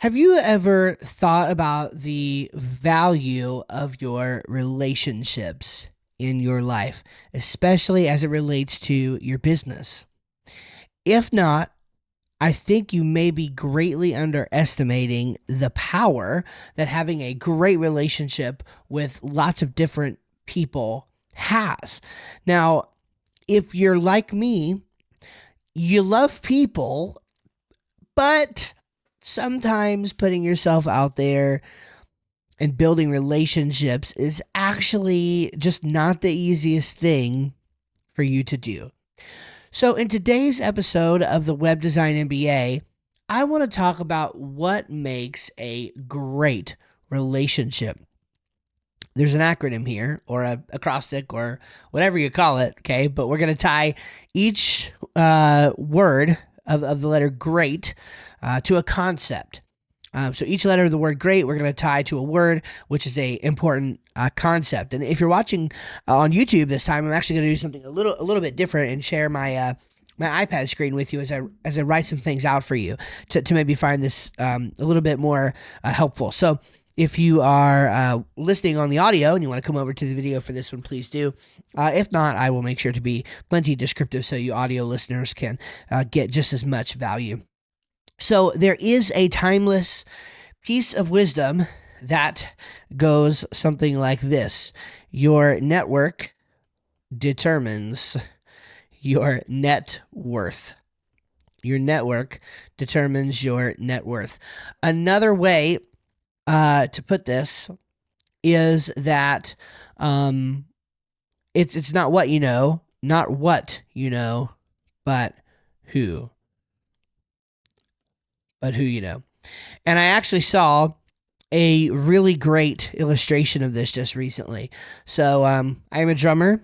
Have you ever thought about the value of your relationships in your life, especially as it relates to your business? If not, I think you may be greatly underestimating the power that having a great relationship with lots of different people has. Now, if you're like me, you love people, but sometimes putting yourself out there and building relationships is actually just not the easiest thing for you to do. So, in today's episode of the Web Design MBA, I want to talk about what makes a great relationship. There's an acronym here, or a acrostic, or whatever you call it, okay? But we're going to tie each word of the letter great to a concept. So each letter of the word great, we're going to tie to a word, which is a important concept. And if you're watching on YouTube this time, I'm actually going to do something a little bit different and share my my iPad screen with you as I write some things out for you to maybe find this a little bit more helpful. So if you are listening on the audio and you want to come over to the video for this one, please do. If not, I will make sure to be plenty descriptive so you audio listeners can get just as much value. So there is a timeless piece of wisdom that goes something like this. Your network determines your net worth. Your network determines your net worth. Another way to put this is that it's not what you know, but who. But who you know. And I actually saw a really great illustration of this just recently. So I'm a drummer,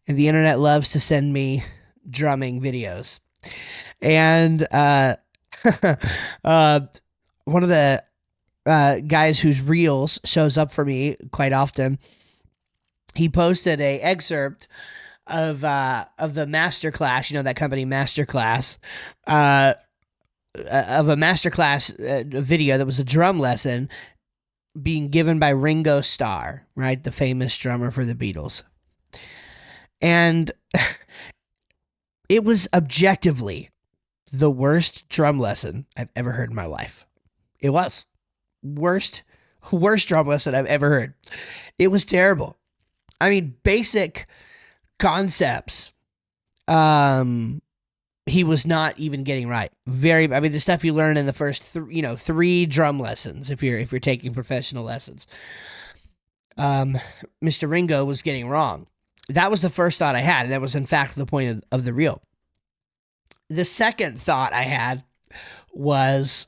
and the internet loves to send me drumming videos. And one of the guys whose reels shows up for me quite often, he posted a excerpt of the Masterclass, that company Masterclass, of a masterclass video that was a drum lesson being given by Ringo Starr, right? The famous drummer for the Beatles. And it was objectively the worst drum lesson I've ever heard in my life. It was. Worst drum lesson I've ever heard. It was terrible. I mean, basic concepts. He was not even getting right. The stuff you learn in the first, three drum lessons, if you're taking professional lessons, Mr. Ringo was getting wrong. That was the first thought I had, and that was in fact the point of the reel. The second thought I had was,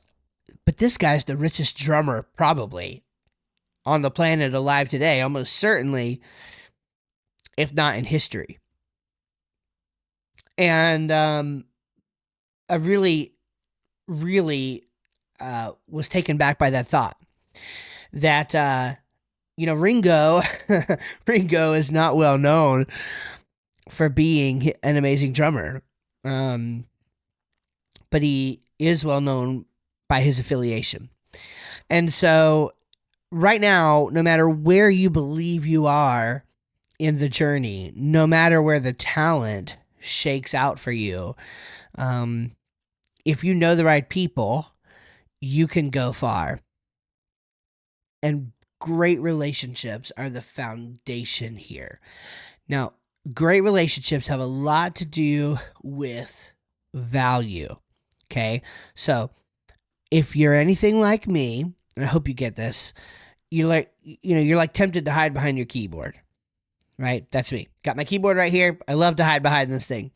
but this guy's the richest drummer probably on the planet alive today, almost certainly, if not in history. And I really, really was taken back by that thought that, Ringo is not well known for being an amazing drummer. But he is well known by his affiliation. And so right now, no matter where you believe you are in the journey, no matter where the talent shakes out for you, if you know the right people, you can go far. And great relationships are the foundation here. Now, great relationships have a lot to do with value. Okay? So, if you're anything like me, and I hope you get this, you're like tempted to hide behind your keyboard. Right? That's me. Got my keyboard right here. I love to hide behind this thing.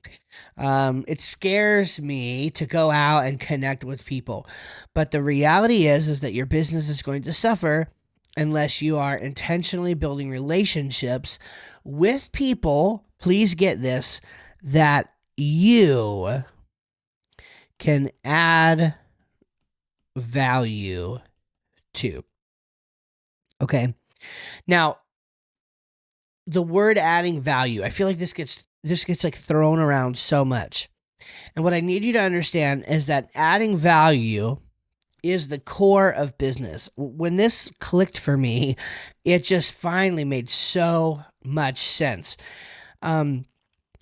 It scares me to go out and connect with people. But the reality is that your business is going to suffer unless you are intentionally building relationships with people, please get this, that you can add value to. Okay? Now, the word adding value, I feel like this gets like thrown around so much. And what I need you to understand is that adding value is the core of business. When this clicked for me, it just finally made so much sense.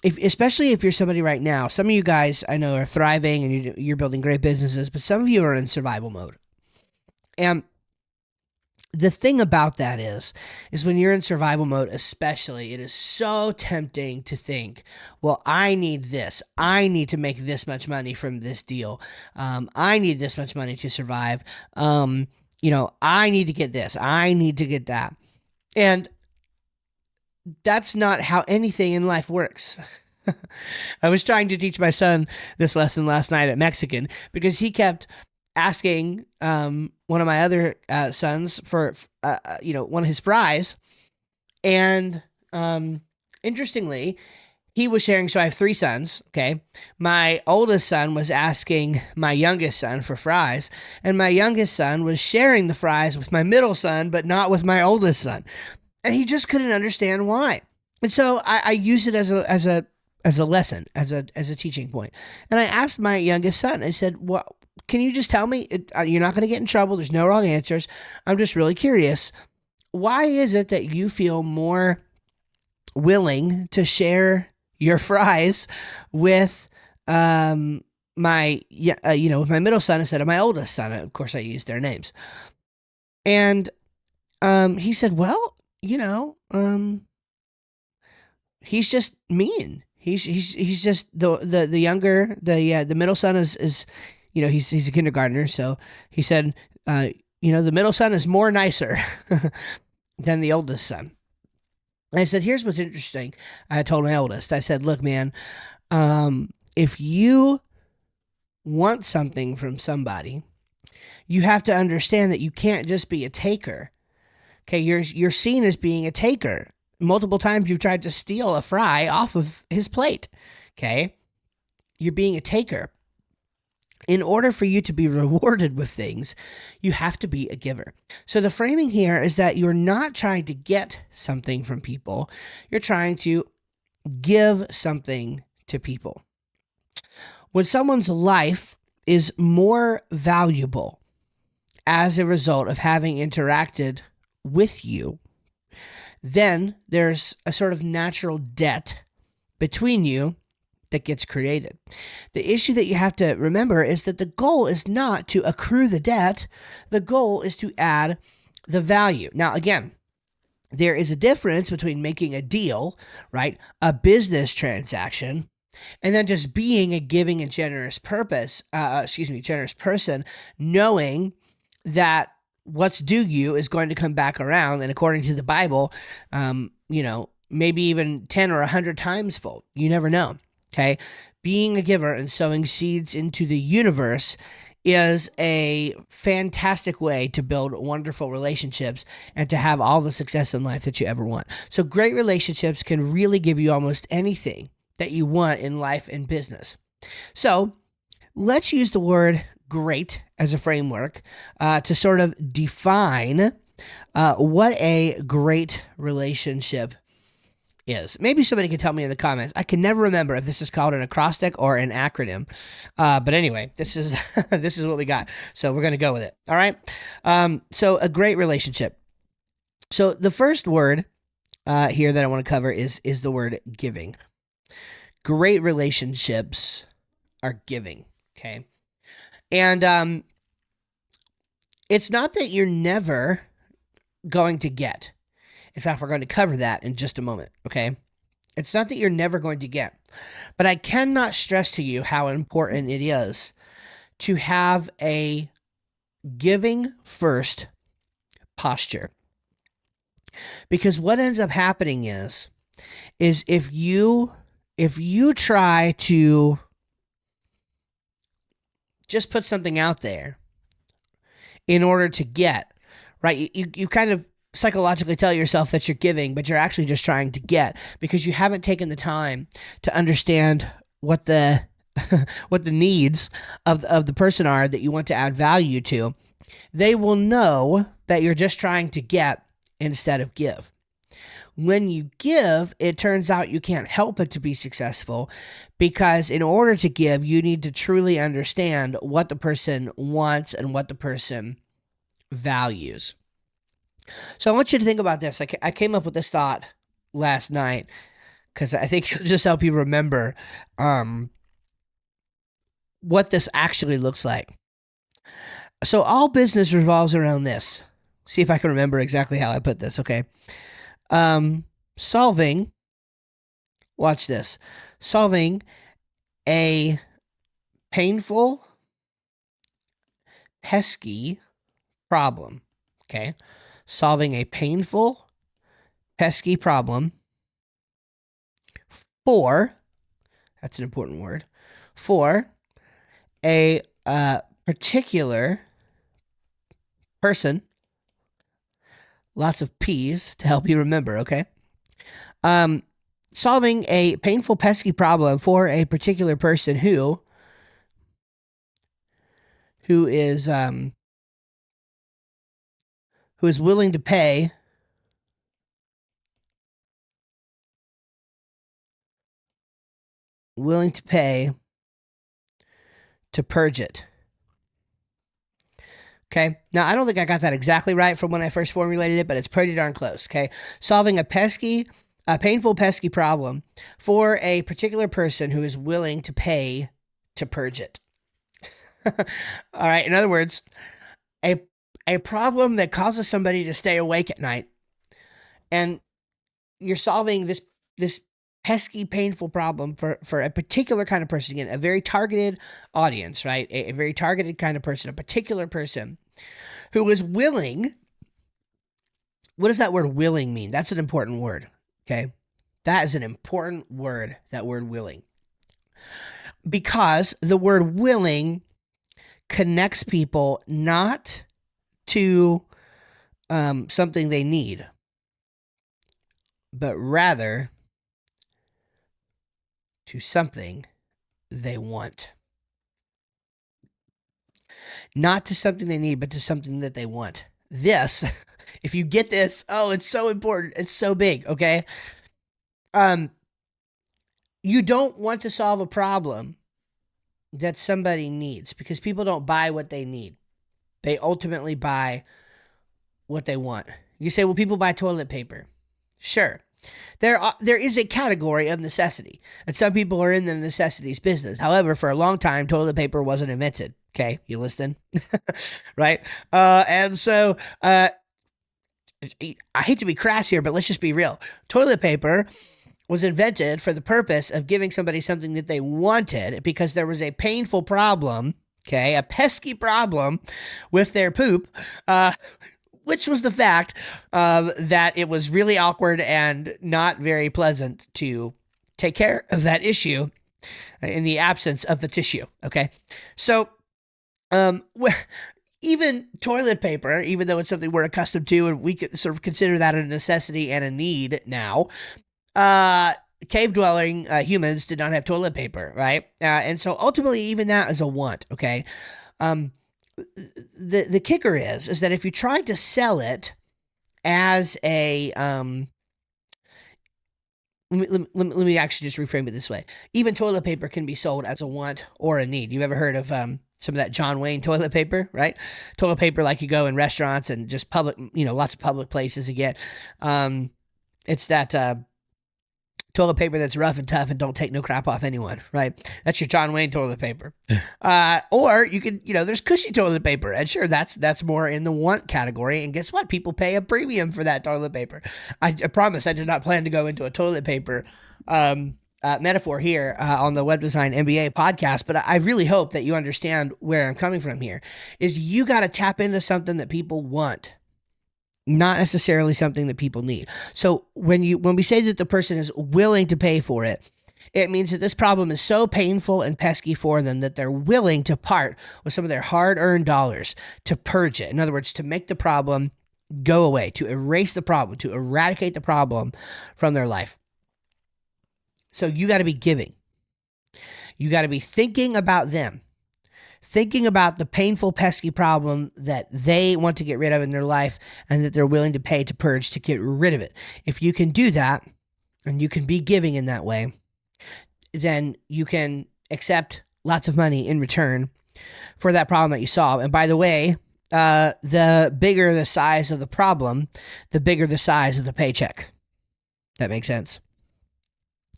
Especially if you're somebody right now, some of you guys I know are thriving and you're building great businesses, but some of you are in survival mode. And the thing about that is when you're in survival mode, especially, it is so tempting to think, well, I need this. I need to make this much money from this deal. I need this much money to survive. I need to get this. I need to get that. And that's not how anything in life works. I was trying to teach my son this lesson last night at Mexican because he kept asking one of my other sons for one of his fries, and interestingly, he was sharing. So I have 3 sons. Okay, my oldest son was asking my youngest son for fries, and my youngest son was sharing the fries with my middle son, but not with my oldest son, and he just couldn't understand why. And so I used it as a lesson, as a teaching point. And I asked my youngest son. I said, "What? Can you just tell me? You're not going to get in trouble. There's no wrong answers. I'm just really curious. Why is it that you feel more willing to share your fries with with my middle son instead of my oldest son?" Of course, I used their names. And he said, "Well, he's just mean. He's just the younger, the middle son is he's a kindergartner, so he said, the middle son is more nicer than the oldest son." And I said, "Here's what's interesting." I told my oldest, I said, "Look, man, if you want something from somebody, you have to understand that you can't just be a taker. Okay, you're seen as being a taker. Multiple times you've tried to steal a fry off of his plate. Okay, you're being a taker. In order for you to be rewarded with things, you have to be a giver." So the framing here is that you're not trying to get something from people. You're trying to give something to people. When someone's life is more valuable as a result of having interacted with you, then there's a sort of natural debt between you that gets created. The issue that you have to remember is that the goal is not to accrue the debt. The goal is to add the value. Now, again, there is a difference between making a deal, right? A business transaction, and then just being a giving and generous generous person, knowing that what's due you is going to come back around. And according to the Bible, maybe even 10 or 100 times fold. You never know. Okay, being a giver and sowing seeds into the universe is a fantastic way to build wonderful relationships and to have all the success in life that you ever want. So great relationships can really give you almost anything that you want in life and business. So let's use the word great as a framework to sort of define what a great relationship is. Maybe somebody can tell me in the comments. I can never remember if this is called an acrostic or an acronym. But anyway, this is this is what we got. So we're going to go with it. All right. So a great relationship. So the first word here that I want to cover is the word giving. Great relationships are giving. Okay. And it's not that you're never going to get. In fact, we're going to cover that in just a moment, okay? It's not that you're never going to get, but I cannot stress to you how important it is to have a giving first posture. Because what ends up happening is if you try to just put something out there in order to get, right? You kind of psychologically tell yourself that you're giving, but you're actually just trying to get because you haven't taken the time to understand what the what the needs of the person are that you want to add value to. They will know that you're just trying to get instead of give. when you give, it turns out you can't help but to be successful, because in order to give, you need to truly understand what the person wants and what the person values. So I want you to think about this. I came up with this thought last night because I think it'll just help you remember what this actually looks like. So all business revolves around this. See if I can remember exactly how I put this, okay? Solving, watch this, solving a painful, pesky problem, okay? Solving a painful, pesky problem for, that's an important word, for a particular person, lots of P's to help you remember, okay? Solving a painful, pesky problem for a particular person who is willing to pay to purge it. Okay. Now, I don't think I got that exactly right from when I first formulated it, but it's pretty darn close. Okay. Solving a painful, pesky problem for a particular person who is willing to pay to purge it. All right. In other words, a problem that causes somebody to stay awake at night, and you're solving this pesky, painful problem for a particular kind of person. Again, a very targeted audience, right? A very targeted kind of person, a particular person who is willing. What does that word willing mean? That's an important word, okay? That is an important word, that word willing. Because the word willing connects people not to something they need, but rather to something they want. Not to something they need, but to something that they want. This, if you get this, oh, it's so important. It's so big, okay? You don't want to solve a problem that somebody needs, because people don't buy what they need. They ultimately buy what they want. You say, well, people buy toilet paper. Sure. There is a category of necessity, and some people are in the necessities business. However, for a long time, toilet paper wasn't invented. Okay, you listening? Right? And so I hate to be crass here, but let's just be real. Toilet paper was invented for the purpose of giving somebody something that they wanted, because there was a painful problem, okay, a pesky problem with their poop, which was the fact that it was really awkward and not very pleasant to take care of that issue in the absence of the tissue, okay? So even toilet paper, even though it's something we're accustomed to and we could sort of consider that a necessity and a need now, cave-dwelling humans did not have toilet paper, right? And so ultimately, even that is a want, okay? The kicker is that if you tried to sell it as a let me actually just reframe it this way. Even toilet paper can be sold as a want or a need. You ever heard of some of that John Wayne toilet paper, right? Toilet paper like you go in restaurants and just public, lots of public places again. It's that toilet paper that's rough and tough and don't take no crap off anyone, right? That's your John Wayne toilet paper. Or you can, there's cushy toilet paper, and sure, that's more in the want category. And guess what? People pay a premium for that toilet paper. I promise I did not plan to go into a toilet paper metaphor here on the Web Design MBA podcast, but I really hope that you understand where I'm coming from here. Is you got to tap into something that people want, not necessarily something that people need. So when we say that the person is willing to pay for it, it means that this problem is so painful and pesky for them that they're willing to part with some of their hard-earned dollars to purge it. In other words, to make the problem go away, to erase the problem, to eradicate the problem from their life. So you got to be giving. You got to be thinking about them. thinking about the painful, pesky problem that they want to get rid of in their life and that they're willing to pay to purge to get rid of it. If you can do that and you can be giving in that way, then you can accept lots of money in return for that problem that you solve. And by the way, the bigger the size of the problem, the bigger the size of the paycheck. That makes sense.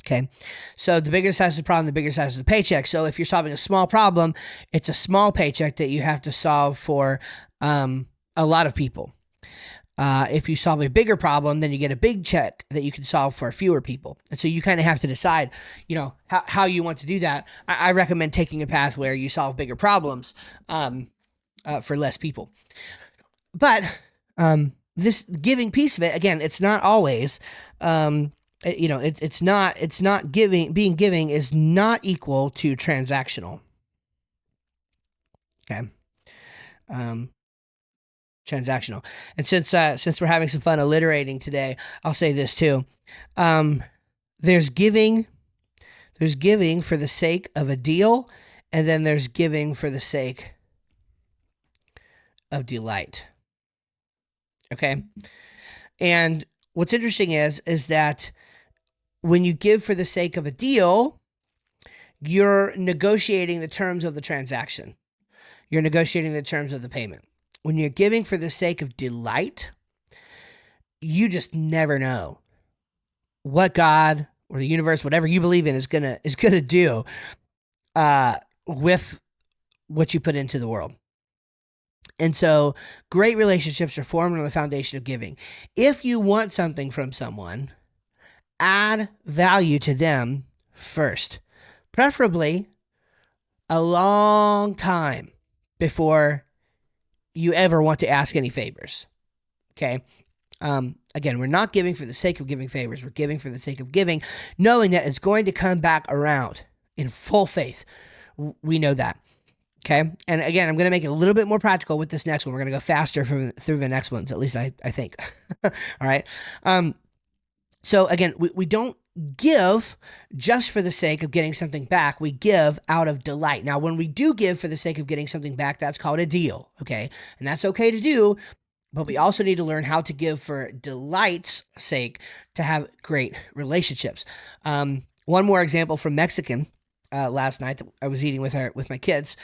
Okay. So the bigger the size of the problem, the bigger the size of the paycheck. So if you're solving a small problem, it's a small paycheck that you have to solve for a lot of people. If you solve a bigger problem, then you get a big check that you can solve for fewer people. And so you kind of have to decide, how you want to do that. I recommend taking a path where you solve bigger problems for less people. But this giving piece of it, again, it's not always, it's not giving. Being giving is not equal to transactional. Okay. Transactional. And since we're having some fun alliterating today, I'll say this too. There's giving for the sake of a deal, and then there's giving for the sake of delight. Okay? And what's interesting is that when you give for the sake of a deal, you're negotiating the terms of the transaction. You're negotiating the terms of the payment. When you're giving for the sake of delight, you just never know what God or the universe, whatever you believe in, is gonna do with what you put into the world. And so great relationships are formed on the foundation of giving. If you want something from someone, add value to them first, preferably a long time before you ever want to ask any favors. Okay. Again, we're not giving for the sake of giving favors. We're giving for the sake of giving, knowing that it's going to come back around in full faith. We know that. Okay. And again, I'm going to make it a little bit more practical with this next one. We're going to go faster through the next ones. At least I think. All right. So again, we don't give just for the sake of getting something back. We give out of delight. Now, when we do give for the sake of getting something back, that's called a deal. Okay. And that's okay to do, but we also need to learn how to give for delight's sake to have great relationships. One more example from Mexican last night that I was eating with my kids.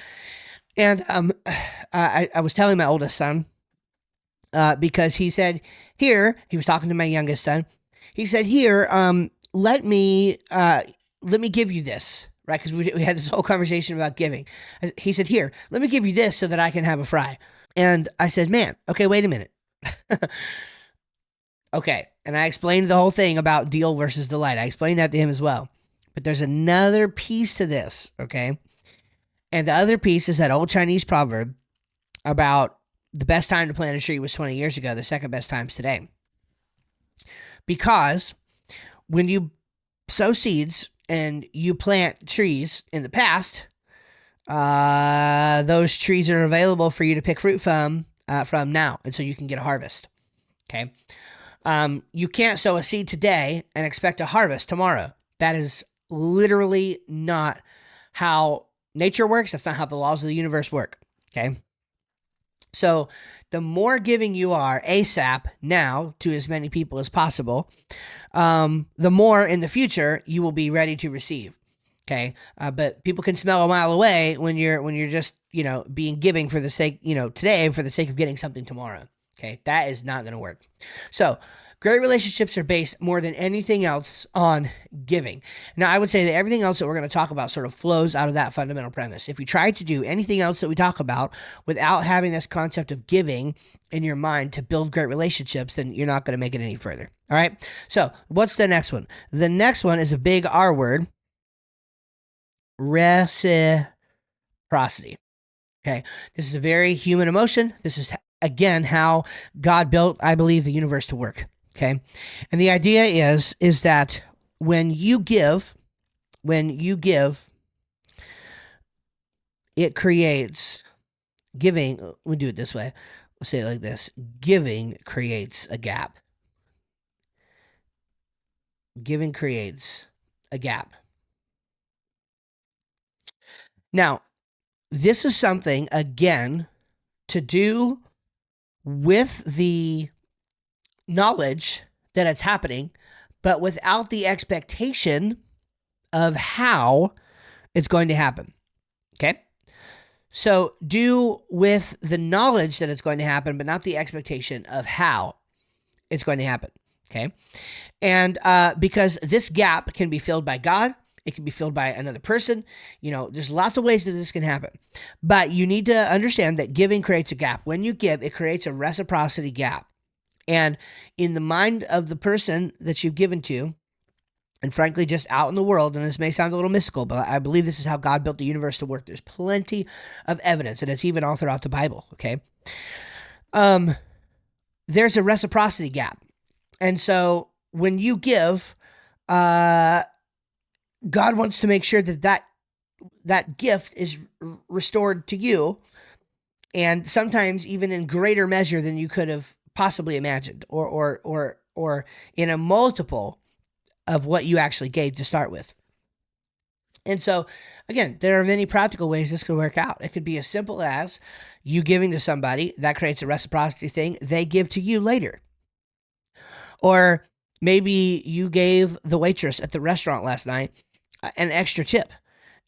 And I was telling my oldest son, because he said, here, he was talking to my youngest son. He said, here, let me give you this, right? Because we had this whole conversation about giving. He said, here, let me give you this so that I can have a fry. And I said, man, okay, wait a minute. Okay. And I explained the whole thing about deal versus delight. I explained that to him as well. But there's another piece to this, okay? And the other piece is that old Chinese proverb about the best time to plant a tree was 20 years ago. The second best time is today. Because when you sow seeds and you plant trees in the past, those trees are available for you to pick fruit from now. And so you can get a harvest. Okay. You can't sow a seed today and expect a harvest tomorrow. That is literally not how nature works. That's not how the laws of the universe work. Okay. So the more giving you are ASAP now to as many people as possible, the more in the future you will be ready to receive. Okay. But people can smell a mile away when you're just, being giving for the sake, today for the sake of getting something tomorrow. Okay. That is not going to work. So great relationships are based more than anything else on giving. Now, I would say that everything else that we're going to talk about sort of flows out of that fundamental premise. If you try to do anything else that we talk about without having this concept of giving in your mind to build great relationships, then you're not going to make it any further. All right. So what's the next one? The next one is a big R word: reciprocity. Okay. This is a very human emotion. This is, again, how God built, I believe, the universe to work. Okay. And the idea is that when you give, it creates giving. We do it this way. We'll say it like this: giving creates a gap. Giving creates a gap. Now, this is something, again, to do with the knowledge that it's happening, but without the expectation of how it's going to happen. Okay? So do with the knowledge that it's going to happen, but not the expectation of how it's going to happen. Okay? And because this gap can be filled by God, it can be filled by another person. There's lots of ways that this can happen. But you need to understand that giving creates a gap. When you give, it creates a reciprocity gap. And in the mind of the person that you've given to, and frankly, just out in the world, and this may sound a little mystical, but I believe this is how God built the universe to work. There's plenty of evidence, and it's even all throughout the Bible, okay? There's a reciprocity gap. And so when you give, God wants to make sure that gift is restored to you, and sometimes even in greater measure than you could have possibly imagined, or in a multiple of what you actually gave to start with. And so, again, there are many practical ways this could work out. It could be as simple as you giving to somebody. That creates a reciprocity thing. They give to you later. Or maybe you gave the waitress at the restaurant last night an extra tip,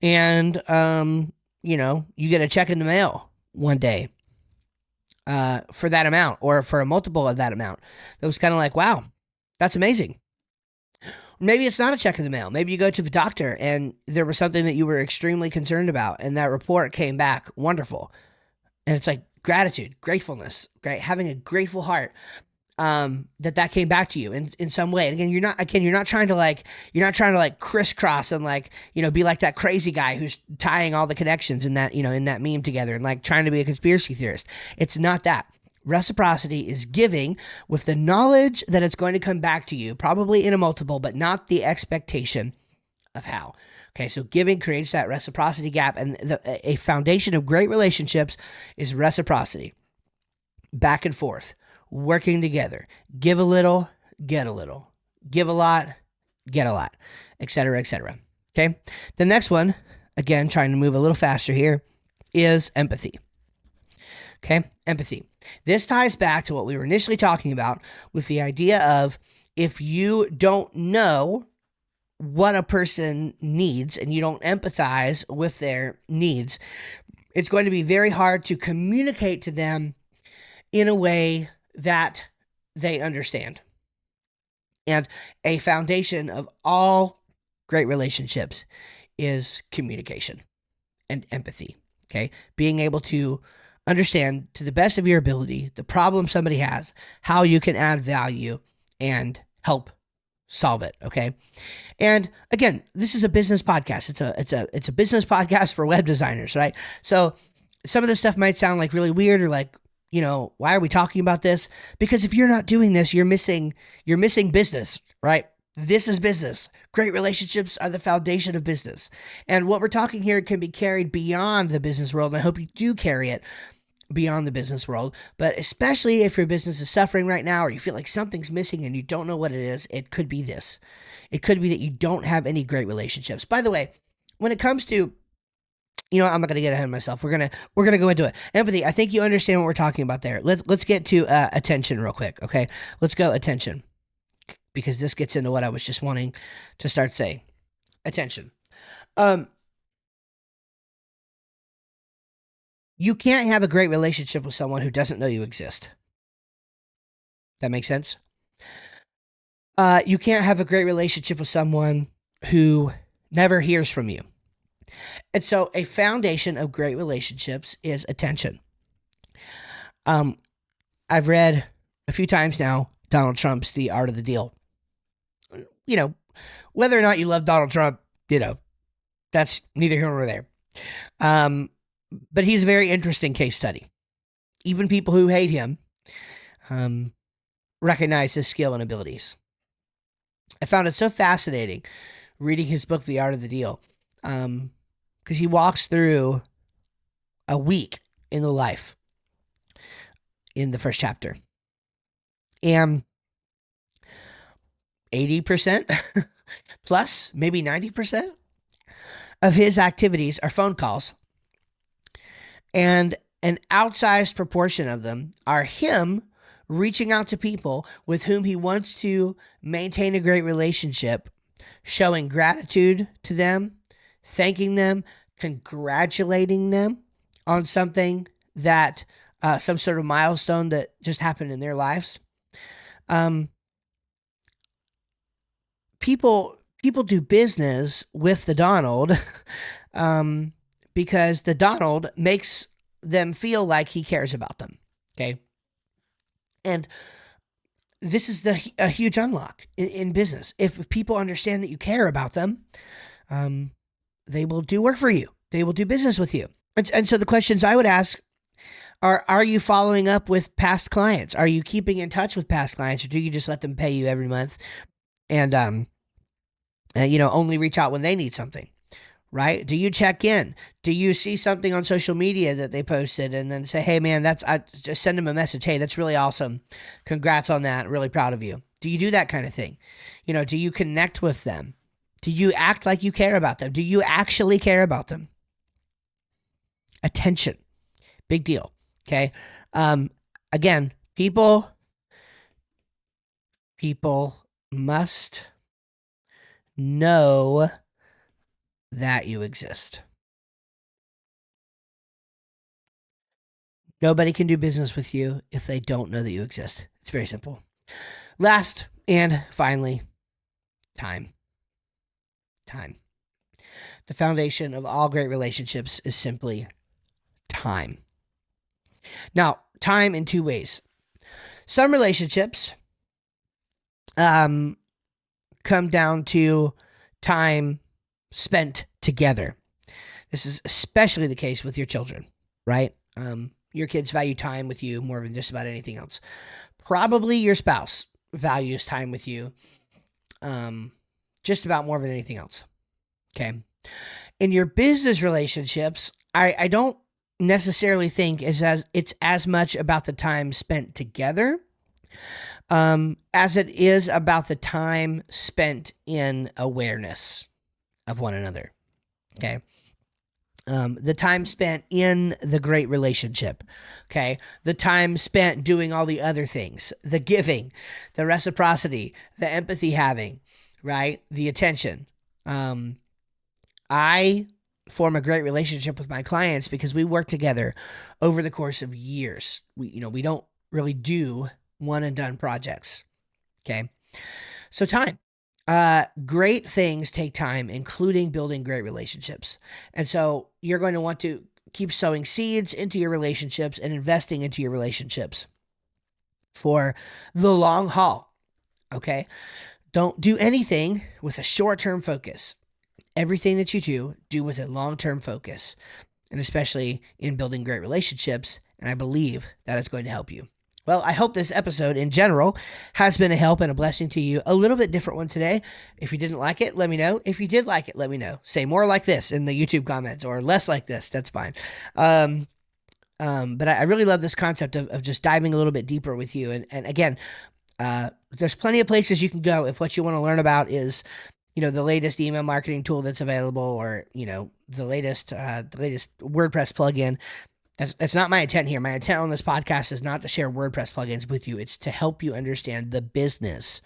and you get a check in the mail one day for that amount, or for a multiple of that amount. That was kind of like, wow, that's amazing. Maybe it's not a check in the mail. Maybe you go to the doctor and there was something that you were extremely concerned about, and that report came back wonderful. And it's like gratitude, gratefulness, right? Having a grateful heart that came back to you in some way. And again, you're not trying to like crisscross and be like that crazy guy who's tying all the connections in that meme together and like trying to be a conspiracy theorist. It's not that. Reciprocity is giving with the knowledge that it's going to come back to you, probably in a multiple, but not the expectation of how. Okay, so giving creates that reciprocity gap, and a foundation of great relationships is reciprocity. Back and forth, working together. Give a little, get a little. Give a lot, get a lot, etc., etc. Okay, the next one, again, trying to move a little faster here, is empathy. Okay, empathy. This ties back to what we were initially talking about with the idea of, if you don't know what a person needs and you don't empathize with their needs, it's going to be very hard to communicate to them in a way that they understand. And a foundation of all great relationships is communication and empathy. Okay, being able to understand to the best of your ability the problem somebody has, how you can add value and help solve it. Okay. And again, this is a business podcast. It's a business podcast for web designers, right? So some of this stuff might sound like really weird, or like, why are we talking about this? Because if you're not doing this, you're missing business, right? This is business. Great relationships are the foundation of business. And what we're talking here can be carried beyond the business world. And I hope you do carry it beyond the business world, but especially if your business is suffering right now, or you feel like something's missing and you don't know what it is, it could be this. It could be that you don't have any great relationships. By the way, when it comes to, I'm not going to get ahead of myself. We're gonna go into it. Empathy. I think you understand what we're talking about there. Let's get to attention real quick. Okay, let's go attention, because this gets into what I was just wanting to start saying. Attention. You can't have a great relationship with someone who doesn't know you exist. That makes sense? You can't have a great relationship with someone who never hears from you. And so a foundation of great relationships is attention. I've read a few times now Donald Trump's The Art of the Deal. Whether or not you love Donald Trump, that's neither here nor there. But he's a very interesting case study. Even people who hate him recognize his skill and abilities. I found it so fascinating reading his book, The Art of the Deal, because he walks through a week in the life in the first chapter. And 80% plus, maybe 90% of his activities are phone calls And an outsized proportion of them are him reaching out to people with whom he wants to maintain a great relationship, showing gratitude to them, thanking them, congratulating them on something that, some sort of milestone that just happened in their lives. People do business with the Donald because the Donald makes them feel like he cares about them. Okay. And this is a huge unlock in business. If people understand that you care about them, they will do work for you. They will do business with you. And so the questions I would ask are you following up with past clients? Are you keeping in touch with past clients, or do you just let them pay you every month and only reach out when they need something? Right? Do you check in? Do you see something on social media that they posted and then say, hey man, I just send them a message. Hey, that's really awesome. Congrats on that. Really proud of you. Do you do that kind of thing? Do you connect with them? Do you act like you care about them? Do you actually care about them? Attention. Big deal. Okay. Again, people must know that you exist. Nobody can do business with you if they don't know that you exist. It's very simple. Last and finally, time. Time. The foundation of all great relationships is simply time. Now, time in two ways. Some relationships come down to time spent together. This is especially the case with your children, right? Your kids value time with you more than just about anything else. Probably your spouse values time with you just about more than anything else. Okay. In your business relationships, I don't necessarily think it's as much about the time spent together as it is about the time spent in awareness of one another. Okay. The time spent in the great relationship. Okay. The time spent doing all the other things, the giving, the reciprocity, the empathy having, right? The attention. I form a great relationship with my clients because we work together over the course of years. We don't really do one and done projects. Okay. So time. Great things take time, including building great relationships. And so you're going to want to keep sowing seeds into your relationships and investing into your relationships for the long haul. Okay. Don't do anything with a short-term focus. Everything that you do with a long-term focus, and especially in building great relationships. And I believe that is going to help you. Well, I hope this episode in general has been a help and a blessing to you. A little bit different one today. If you didn't like it, let me know. If you did like it, let me know. Say more like this in the YouTube comments or less like this. That's fine. But I really love this concept of just diving a little bit deeper with you. And again, there's plenty of places you can go if what you want to learn about is, the latest email marketing tool that's available, or, the latest WordPress plugin. That's not my intent here. My intent on this podcast is not to share WordPress plugins with you. It's to help you understand the business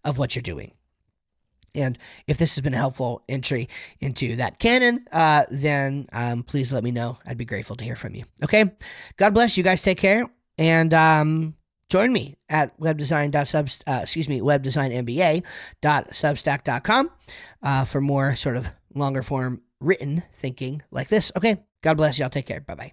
of what you're doing. And if this has been a helpful entry into that canon, then please let me know. I'd be grateful to hear from you. Okay. God bless you guys. Take care. And join me at webdesignmba.substack.com for more sort of longer form written thinking like this. Okay. God bless y'all. Take care. Bye-bye.